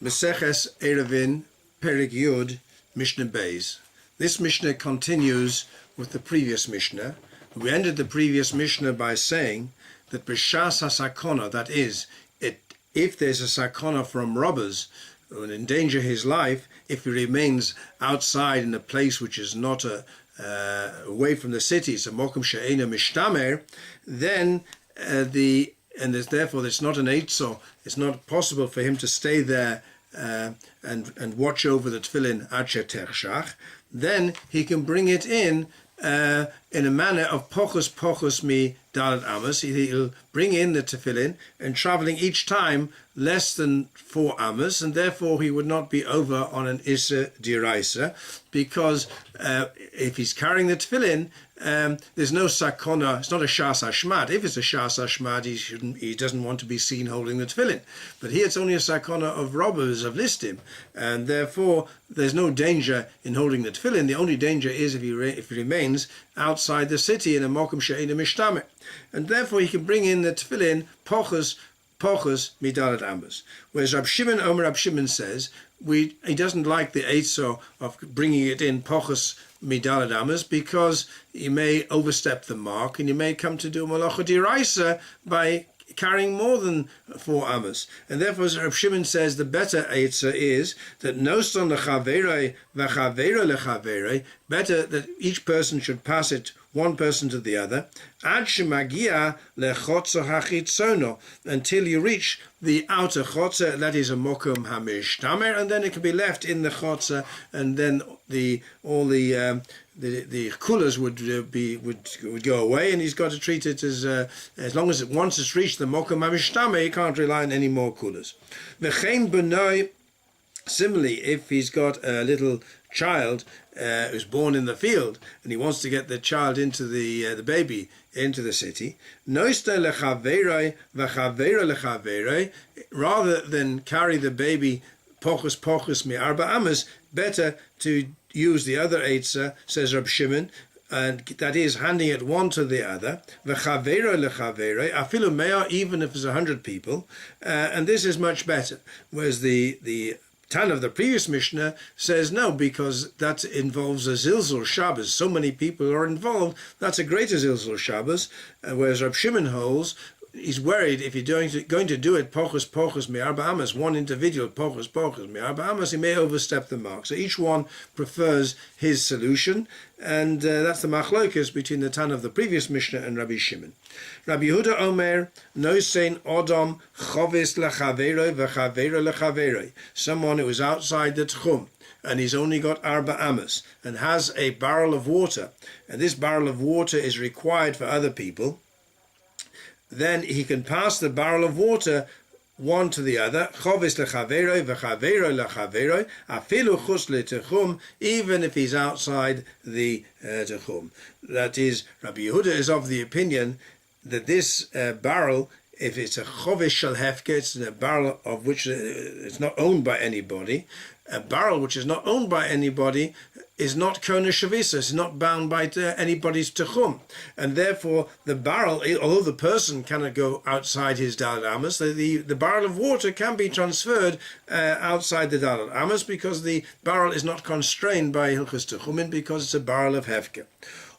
Mesechus Erevin Perik Yud Mishnah Beis. This Mishnah continues with the previous Mishnah. We ended the previous Mishnah by saying that B'shas HaSakona, that is, if there's a sakona from robbers who would endanger his life, if he remains outside in a place which is not away from the city, so mokum she'ena mishtamer, then therefore it's not an eitzor, it's not possible for him to stay there and watch over the tefillin ad shetershach. Then he can bring it in a manner of pochus mi dalet amos. He'll bring in the tefillin and traveling each time less than 4 amos, and therefore he would not be over on an issa diraisa, because if he's carrying the tefillin, there's no sakona. It's not a shas hashmad. If it's a shas hashmad, he doesn't want to be seen holding the tefillin. But here it's only a sakona of robbers, of listim, and therefore there's no danger in holding the tefillin. The only danger is if he remains outside the city in a mokum she'ena mishtamer, and therefore he can bring in the tefillin pochus midalet amos. Whereas Rab Shimon says he doesn't like the eitzor of bringing it in pochus midalet amos, because you may overstep the mark and you may come to do malacha diraisa by carrying more than 4 amos. And therefore, as Rab Shimon says, the better eitzah is that noson lechaverei v'chaverei lechaverei, better that each person should pass it one person to the other, ad shemagia lechotzer hachitzono, until you reach the outer chotzer, that is a mokum hamishtamer, and then it can be left in the chotzer, and then all the kulas would go away, and he's got to treat it as long as once it's reached the mokum hamishtamer, he can't rely on any more kulas. V'chein benoi. Similarly, if he's got a little child who's born in the field and he wants to get the child into the baby into the city, rather than carry the baby pochus mi arba amos, better to use the other eitzah, says Rab Shimon, and that is handing it one to the other, even if there's 100 people, and this is much better. Whereas the Tan of the previous Mishnah says no, because that involves a zilzul Shabbos. So many people are involved, that's a greater zilzul Shabbos. Whereas Rab Shimon holds, he's worried if you're going to do it pochus mi arba amos, one individual pochus mi arba amos, he may overstep the mark. So each one prefers his solution, and that's the machlokas between the Tan of the previous Mishnah and Rabbi Shimon. Rabbi Yehuda Omer, nosein odom chovis lechaveroi v'chaveroi lechaveroi. Someone who is outside the tchum, and he's only got arba amos, and has a barrel of water, and this barrel of water is required for other people, then he can pass the barrel of water one to the other, chovis lechaveroi v'chaveroi lechaveroi, afilu chus letechum, even if he's outside the techum. That is, Rabbi Yehuda is of the opinion that this barrel, if it's a chovis shel hefker, it's a barrel of which it's not owned by anybody. A barrel which is not owned by anybody is not kona shavisa, it's not bound by anybody's techum, and therefore the barrel, although the person cannot go outside his dalet amos, the barrel of water can be transferred outside the dalet amos, because the barrel is not constrained by hilchos techumin, because it's a barrel of hefker.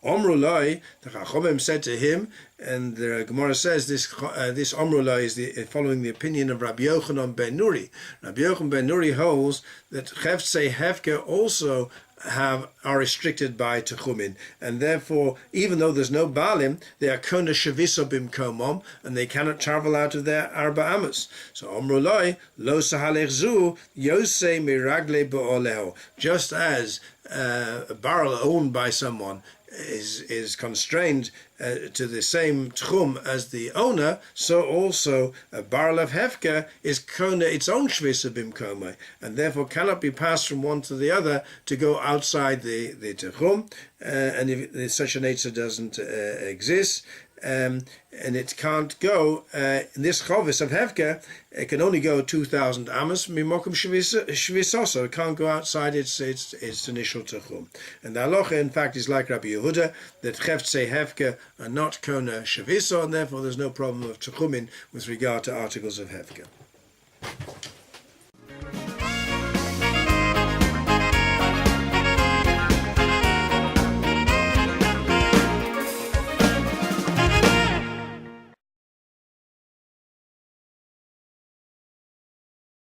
Omrulai, the Chachomim said to him, and the Gemara says this Omrulai is following the opinion of Rabbi Yochanan ben Nuri. Rabbi Yochanan ben Nuri holds that Cheftzei Hefker also are restricted by Techumin, and therefore, even though there's no Baalim, they are Kona Shaviso Bimkomom, and they cannot travel out of their Arba Amos. So Omrulai, Lo Sahalech Zu, Yosei Miragle Bo'oleho. Just as a barrel owned by someone is constrained to the same tchum as the owner, so also a barrel of hefker is kona its own shvisa bimkomai, and therefore cannot be passed from one to the other to go outside the tchum, and if such an eitzah doesn't exist, and it can't go, this chovis of hefker, it can only go 2,000 amos mimokum shvisoso. It can't go outside its initial techum. And the halacha, in fact, is like Rabbi Yehuda, that cheftzei hefker are not kona shaviso, and therefore there's no problem of techumin with regard to articles of hefker.